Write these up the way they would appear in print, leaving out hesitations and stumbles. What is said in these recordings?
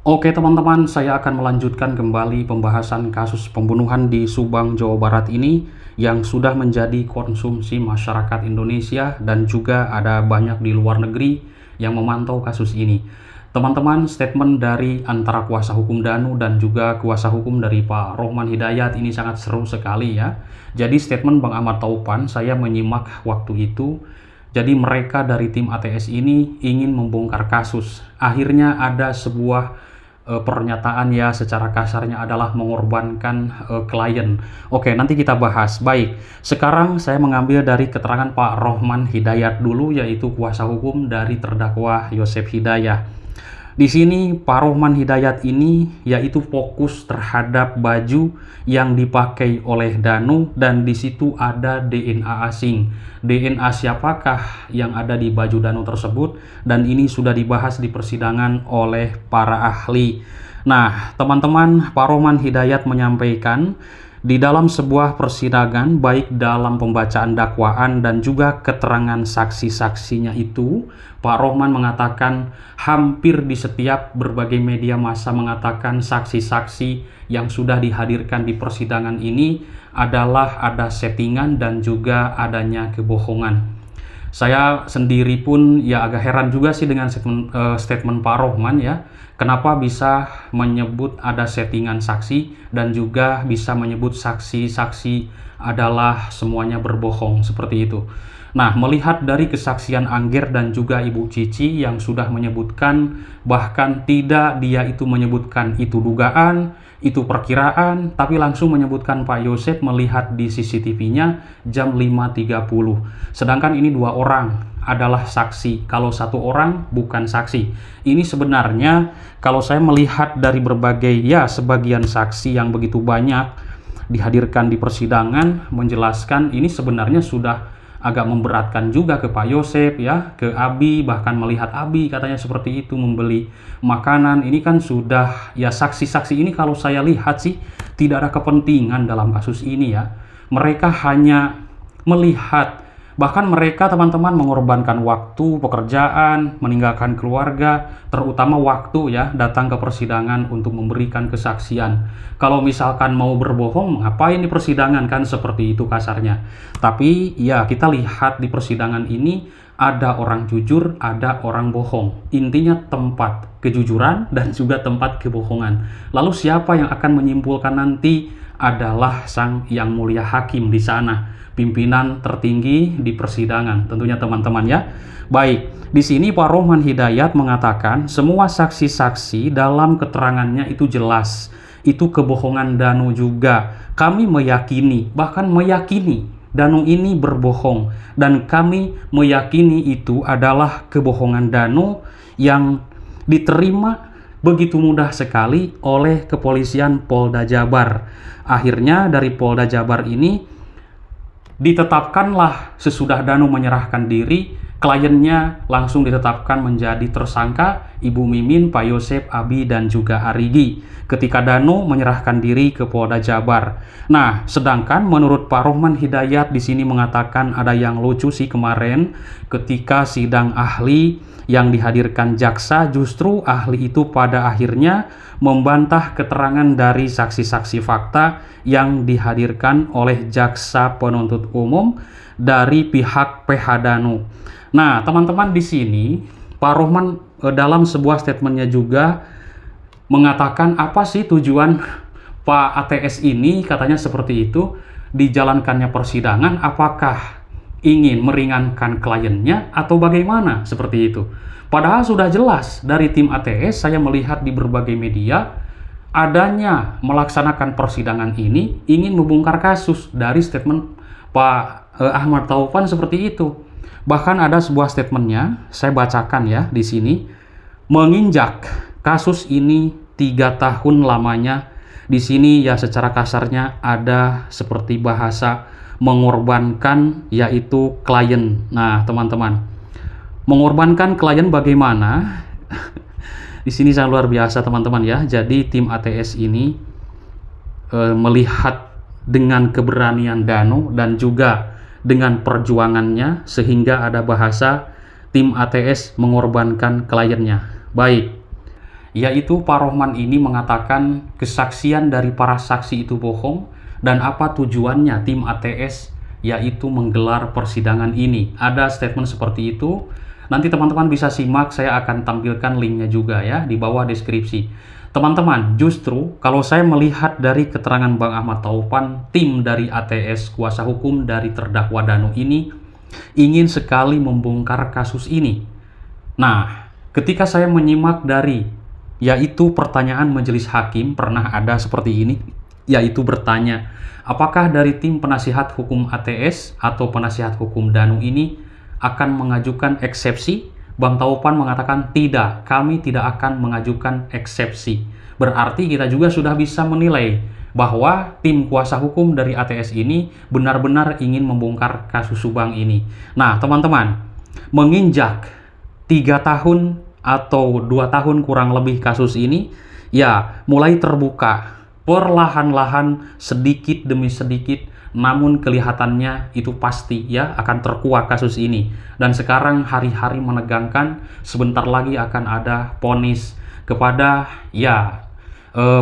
Oke teman-teman, saya akan melanjutkan kembali pembahasan kasus pembunuhan di Subang, Jawa Barat ini yang sudah menjadi konsumsi masyarakat Indonesia dan juga ada banyak di luar negeri yang memantau kasus ini. Teman-teman, statement dari antara kuasa hukum Danu dan juga kuasa hukum dari Pak Rohman Hidayat ini sangat seru sekali ya. Jadi statement Bang Ahmad Taufan, saya menyimak waktu itu. Jadi mereka dari tim ATS ini ingin membongkar kasus. Akhirnya ada sebuah pernyataan ya secara kasarnya adalah mengorbankan klien. Oke, nanti kita bahas. Baik, sekarang saya mengambil dari keterangan Pak Rohman Hidayat dulu, yaitu kuasa hukum dari terdakwa Yosef Hidayah. Di sini Pak Rohman Hidayat ini yaitu fokus terhadap baju yang dipakai oleh Danu dan di situ ada DNA asing. DNA siapakah yang ada di baju Danu tersebut, dan ini sudah dibahas di persidangan oleh para ahli. Nah, teman-teman, Pak Rohman Hidayat menyampaikan di dalam sebuah persidangan, baik dalam pembacaan dakwaan dan juga keterangan saksi-saksinya itu, Pak Rohman mengatakan hampir di setiap berbagai media massa mengatakan saksi-saksi yang sudah dihadirkan di persidangan ini adalah ada settingan dan juga adanya kebohongan. Saya sendiri pun ya agak heran juga sih dengan statement Pak Rohman ya. Kenapa bisa menyebut ada settingan saksi dan juga bisa menyebut saksi-saksi adalah semuanya berbohong seperti itu. Nah, melihat dari kesaksian Angger dan juga Ibu Cici yang sudah menyebutkan, bahkan tidak dia itu menyebutkan itu dugaan, itu perkiraan, tapi langsung menyebutkan Pak Yosef melihat di CCTV-nya jam 5.30. Sedangkan ini dua orang adalah saksi, kalau satu orang bukan saksi. Ini sebenarnya kalau saya melihat dari berbagai ya sebagian saksi yang begitu banyak dihadirkan di persidangan menjelaskan, ini sebenarnya sudah agak memberatkan juga ke Pak Yosef ya, ke Abi, bahkan melihat Abi katanya seperti itu membeli makanan. Ini kan sudah ya, saksi-saksi ini kalau saya lihat sih tidak ada kepentingan dalam kasus ini ya. Mereka hanya melihat, bahkan mereka teman-teman mengorbankan waktu, pekerjaan, meninggalkan keluarga, terutama waktu ya, datang ke persidangan untuk memberikan kesaksian. Kalau misalkan mau berbohong, ngapain di persidangan, kan seperti itu kasarnya. Tapi ya kita lihat di persidangan ini ada orang jujur, ada orang bohong. Intinya tempat kejujuran dan juga tempat kebohongan. Lalu siapa yang akan menyimpulkan nanti adalah sang yang mulia hakim di sana, pimpinan tertinggi di persidangan tentunya teman-teman ya. Baik, di sini Pak Rohman Hidayat mengatakan semua saksi-saksi dalam keterangannya itu jelas itu kebohongan Danu juga. Kami meyakini, bahkan meyakini Danu ini berbohong, dan kami meyakini itu adalah kebohongan Danu yang diterima begitu mudah sekali oleh kepolisian Polda Jabar. Akhirnya dari Polda Jabar ini ditetapkanlah sesudah Danu menyerahkan diri, kliennya langsung ditetapkan menjadi tersangka Ibu Mimin, Pak Yosef, Abi, dan juga Arigi ketika Danu menyerahkan diri ke Polda Jabar. Nah, sedangkan menurut Pak Rohman Hidayat di sini mengatakan ada yang lucu sih kemarin ketika sidang ahli yang dihadirkan jaksa, justru ahli itu pada akhirnya membantah keterangan dari saksi-saksi fakta yang dihadirkan oleh jaksa penuntut umum dari pihak PH Danu. Nah, teman-teman, di sini Pak Rohman dalam sebuah statementnya juga mengatakan apa sih tujuan Pak ATS ini, katanya seperti itu, dijalankannya persidangan, apakah ingin meringankan kliennya atau bagaimana seperti itu. Padahal sudah jelas dari tim ATS, saya melihat di berbagai media adanya melaksanakan persidangan ini ingin membongkar kasus. Dari statement Pak Ahmad Taufan seperti itu. Bahkan ada sebuah statementnya, saya bacakan ya di sini, menginjak kasus ini 3 tahun lamanya. Di sini ya secara kasarnya ada seperti bahasa mengorbankan, yaitu klien. Nah, teman-teman, mengorbankan klien bagaimana? Di sini sangat luar biasa teman-teman ya. Jadi tim ATS ini melihat dengan keberanian Danu dan juga dengan perjuangannya sehingga ada bahasa tim ATS mengorbankan kliennya. Baik. yaitu Pak Rohman ini mengatakan kesaksian dari para saksi itu bohong dan apa tujuannya tim ATS yaitu menggelar persidangan ini. Ada statement seperti itu. Nanti teman-teman bisa simak, saya akan tampilkan linknya juga ya di bawah deskripsi. Teman-teman, justru kalau saya melihat dari keterangan Bang Ahmad Taufan, tim dari ATS kuasa hukum dari terdakwa Danu ini ingin sekali membongkar kasus ini. Nah, ketika saya menyimak dari yaitu pertanyaan majelis hakim pernah ada seperti ini, yaitu bertanya, apakah dari tim penasihat hukum ATS atau penasihat hukum Danu ini akan mengajukan eksepsi? Bang Taufan mengatakan tidak, kami tidak akan mengajukan eksepsi. Berarti kita juga sudah bisa menilai bahwa tim kuasa hukum dari ATS ini benar-benar ingin membongkar kasus Subang ini. Nah teman-teman, menginjak 3 tahun atau 2 tahun kurang lebih kasus ini, ya mulai terbuka perlahan-lahan sedikit demi sedikit, namun kelihatannya itu pasti ya akan terkuak kasus ini. Dan sekarang hari-hari menegangkan, sebentar lagi akan ada vonis kepada ya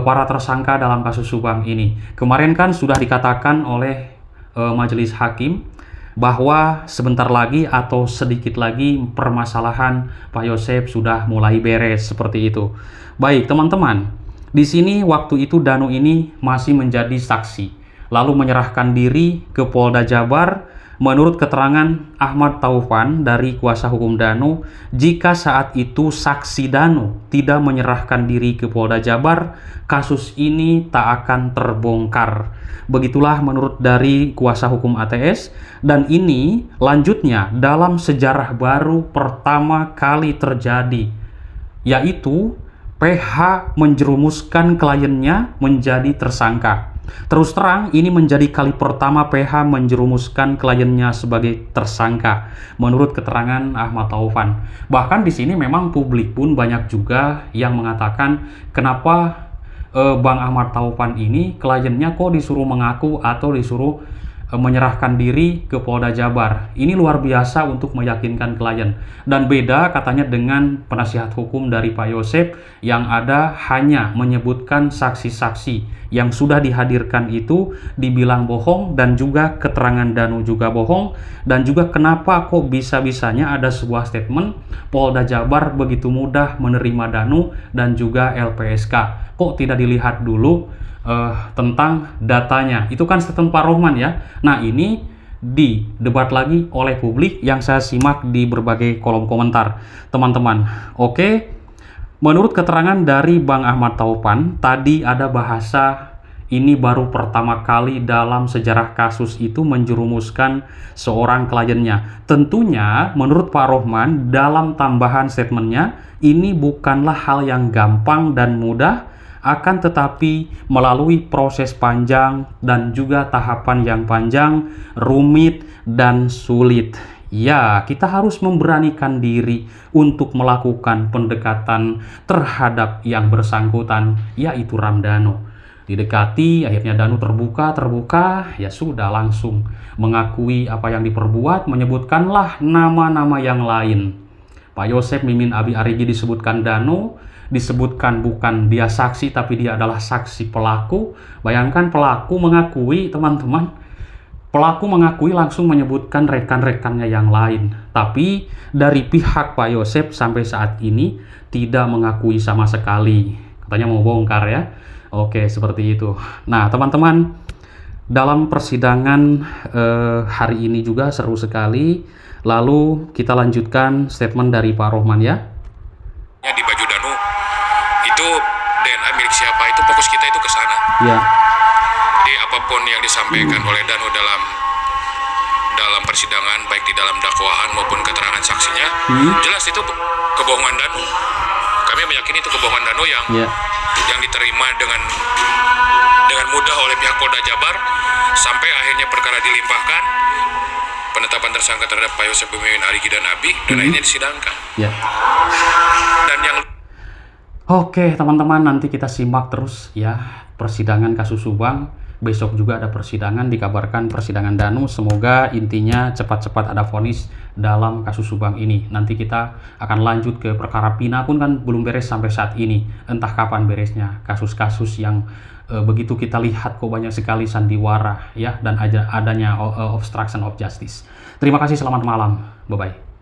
para tersangka dalam kasus Subang ini. Kemarin kan sudah dikatakan oleh majelis hakim bahwa sebentar lagi atau sedikit lagi permasalahan Pak Yosep sudah mulai beres seperti itu. Baik teman-teman, di sini waktu itu Danu ini masih menjadi saksi, lalu menyerahkan diri ke Polda Jabar. Menurut keterangan Ahmad Taufan dari kuasa hukum Danu, jika saat itu saksi Danu tidak menyerahkan diri ke Polda Jabar, kasus ini tak akan terbongkar. Begitulah menurut dari kuasa hukum ATS, dan ini lanjutnya dalam sejarah baru pertama kali terjadi, yaitu PH menjerumuskan kliennya menjadi tersangka. Terus terang, ini menjadi kali pertama PH menjerumuskan kliennya sebagai tersangka, menurut keterangan Ahmad Taufan. Bahkan di sini memang publik pun banyak juga yang mengatakan kenapa Bang Ahmad Taufan ini kliennya kok disuruh mengaku atau disuruh menyerahkan diri ke Polda Jabar. Ini luar biasa untuk meyakinkan klien. Dan beda katanya dengan penasihat hukum dari Pak Yosep yang ada hanya menyebutkan saksi-saksi yang sudah dihadirkan itu dibilang bohong, dan juga keterangan Danu juga bohong. Dan juga kenapa kok bisa-bisanya ada sebuah statement Polda Jabar begitu mudah menerima Danu dan juga LPSK. Kok tidak dilihat dulu tentang datanya? Itu kan statement Pak Rohman ya. Nah ini didebat lagi oleh publik yang saya simak di berbagai kolom komentar teman-teman. Oke, menurut keterangan dari Bang Ahmad Taufan tadi ada bahasa ini baru pertama kali dalam sejarah kasus itu menjerumuskan seorang kliennya. Tentunya menurut Pak Rohman dalam tambahan statementnya, ini bukanlah hal yang gampang dan mudah, akan tetapi melalui proses panjang dan juga tahapan yang panjang, rumit, dan sulit. Ya, kita harus memberanikan diri untuk melakukan pendekatan terhadap yang bersangkutan, yaitu Ramdhanu. Didekati, akhirnya Danu terbuka, ya sudah langsung mengakui apa yang diperbuat, menyebutkanlah nama-nama yang lain. Pak Yosep, Mimin, Abi, Arigi disebutkan Danu, disebutkan bukan dia saksi tapi dia adalah saksi pelaku. Bayangkan pelaku mengakui, teman-teman. Pelaku mengakui langsung menyebutkan rekan-rekannya yang lain. Tapi dari pihak Pak Yosep sampai saat ini tidak mengakui sama sekali. Katanya mau bongkar ya. Oke, seperti itu. Nah, teman-teman, dalam persidangan hari ini juga seru sekali. Lalu kita lanjutkan statement dari Pak Rohman ya. Di baju Danu itu DNA milik siapa, itu fokus kita itu ke sana. Ya. Jadi apapun yang disampaikan oleh Danu dalam persidangan, baik di dalam dakwaan maupun keterangan saksinya, jelas itu kebohongan Danu. Kami meyakini itu kebohongan Danu yang diterima dengan mudah oleh pihak Polda Jabar sampai akhirnya perkara dilimpahkan, penetapan tersangka terhadap Pak Yosep, Mimin, Arigi, dan Abi, dan akhirnya disidangkan. Ya. Dan yang Oke teman-teman, nanti kita simak terus ya persidangan kasus Subang. Besok juga ada persidangan, dikabarkan persidangan Danu. Semoga intinya cepat-cepat ada vonis dalam kasus Subang ini. Nanti kita akan lanjut ke perkara Pina pun kan belum beres sampai saat ini. Entah kapan beresnya. Kasus-kasus yang begitu kita lihat kok banyak sekali sandiwara ya, dan adanya obstruction of justice. Terima kasih, selamat malam. Bye-bye.